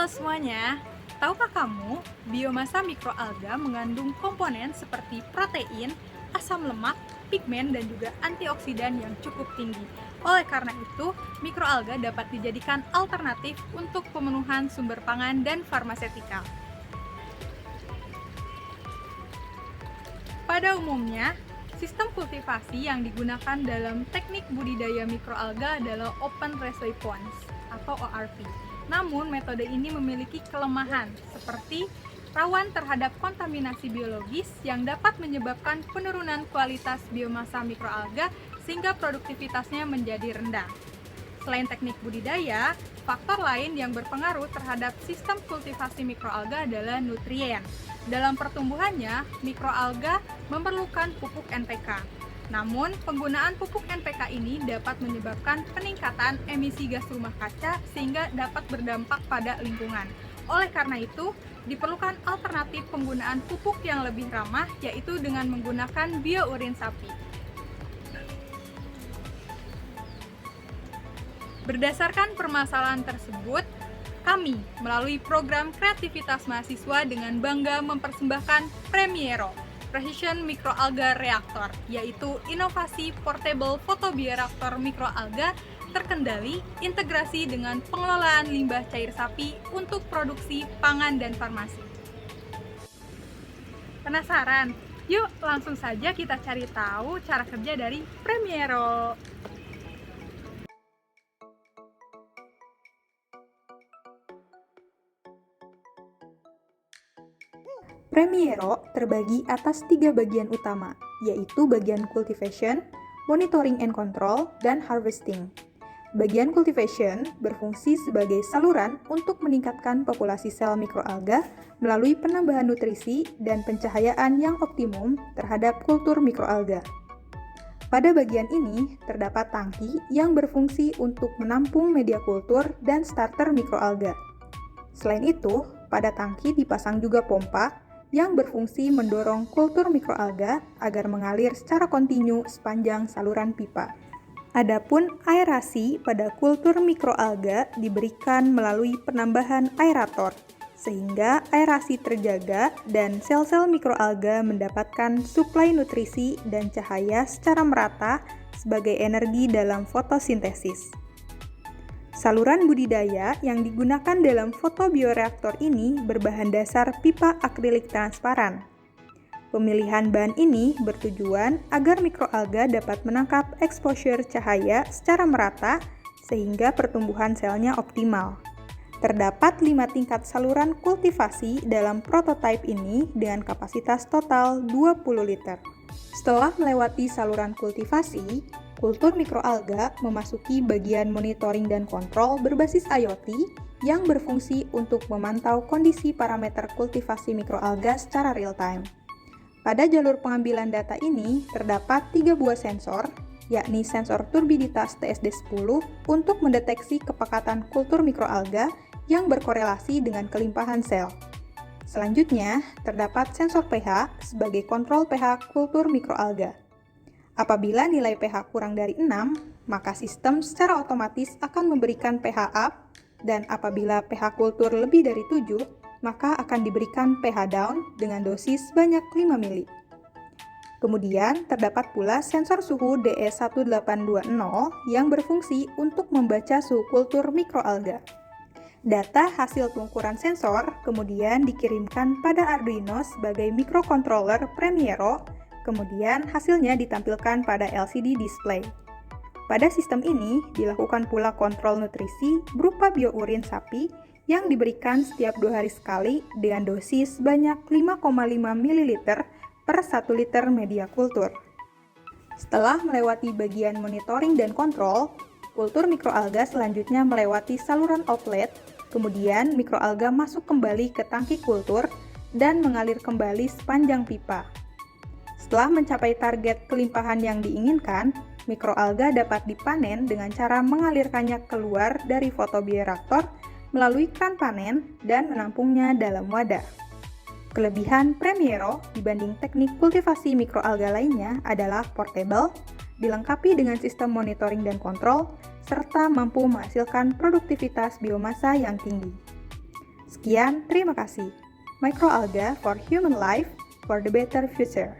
Halo semuanya, tahukah kamu biomasa mikroalga mengandung komponen seperti protein, asam lemak, pigmen, dan juga antioksidan yang cukup tinggi. Oleh karena itu, mikroalga dapat dijadikan alternatif untuk pemenuhan sumber pangan dan farmasetika. Pada umumnya, sistem kultivasi yang digunakan dalam teknik budidaya mikroalga adalah open response atau ORP. Namun, metode ini memiliki kelemahan seperti rawan terhadap kontaminasi biologis yang dapat menyebabkan penurunan kualitas biomasa mikroalga sehingga produktivitasnya menjadi rendah. Selain teknik budidaya, faktor lain yang berpengaruh terhadap sistem kultivasi mikroalga adalah nutrien. Dalam pertumbuhannya, mikroalga memerlukan pupuk NPK. Namun, penggunaan pupuk NPK ini dapat menyebabkan peningkatan emisi gas rumah kaca sehingga dapat berdampak pada lingkungan. Oleh karena itu, diperlukan alternatif penggunaan pupuk yang lebih ramah, yaitu dengan menggunakan biourin sapi. Berdasarkan permasalahan tersebut, kami melalui program kreativitas mahasiswa dengan bangga mempersembahkan Premiero, Precision Microalga Reactor, yaitu inovasi portable photobioreaktor mikroalga terkendali integrasi dengan pengelolaan limbah cair sapi untuk produksi pangan dan farmasi. Penasaran? Yuk langsung saja kita cari tahu cara kerja dari Premiero. Premiero terbagi atas 3 bagian utama, yaitu bagian cultivation, monitoring and control, dan harvesting. Bagian cultivation berfungsi sebagai saluran untuk meningkatkan populasi sel mikroalga melalui penambahan nutrisi dan pencahayaan yang optimum terhadap kultur mikroalga. Pada bagian ini, terdapat tangki yang berfungsi untuk menampung media kultur dan starter mikroalga. Selain itu, pada tangki dipasang juga pompa yang berfungsi mendorong kultur mikroalga agar mengalir secara kontinu sepanjang saluran pipa. Adapun aerasi pada kultur mikroalga diberikan melalui penambahan aerator, sehingga aerasi terjaga dan sel-sel mikroalga mendapatkan suplai nutrisi dan cahaya secara merata sebagai energi dalam fotosintesis. Saluran budidaya yang digunakan dalam photobioreaktor ini berbahan dasar pipa akrilik transparan. Pemilihan bahan ini bertujuan agar mikroalga dapat menangkap exposure cahaya secara merata sehingga pertumbuhan selnya optimal. Terdapat 5 tingkat saluran kultivasi dalam prototipe ini dengan kapasitas total 20 liter. Setelah melewati saluran kultivasi, kultur mikroalga memasuki bagian monitoring dan kontrol berbasis IoT yang berfungsi untuk memantau kondisi parameter kultivasi mikroalga secara real-time. Pada jalur pengambilan data ini, terdapat 3 buah sensor, yakni sensor turbiditas TSD10 untuk mendeteksi kepekatan kultur mikroalga yang berkorelasi dengan kelimpahan sel. Selanjutnya, terdapat sensor pH sebagai kontrol pH kultur mikroalga. Apabila nilai pH kurang dari 6, maka sistem secara otomatis akan memberikan pH up, dan apabila pH kultur lebih dari 7, maka akan diberikan pH down dengan dosis sebanyak 5 mili. Kemudian, terdapat pula sensor suhu DE1820 yang berfungsi untuk membaca suhu kultur mikroalga. Data hasil pengukuran sensor kemudian dikirimkan pada Arduino sebagai microcontroller Premiero, kemudian hasilnya ditampilkan pada LCD display. Pada sistem ini dilakukan pula kontrol nutrisi berupa biourin sapi yang diberikan setiap 2 hari sekali dengan dosis sebanyak 5,5 ml per 1 liter media kultur. Setelah melewati bagian monitoring dan kontrol, kultur mikroalga selanjutnya melewati saluran outlet, kemudian mikroalga masuk kembali ke tangki kultur dan mengalir kembali sepanjang pipa. Setelah mencapai target kelimpahan yang diinginkan, mikroalga dapat dipanen dengan cara mengalirkannya keluar dari photobioreaktor melalui kran panen dan menampungnya dalam wadah. Kelebihan Premiero dibanding teknik kultivasi mikroalga lainnya adalah portable, dilengkapi dengan sistem monitoring dan kontrol, serta mampu menghasilkan produktivitas biomasa yang tinggi. Sekian, terima kasih. Microalga for human life for the better future.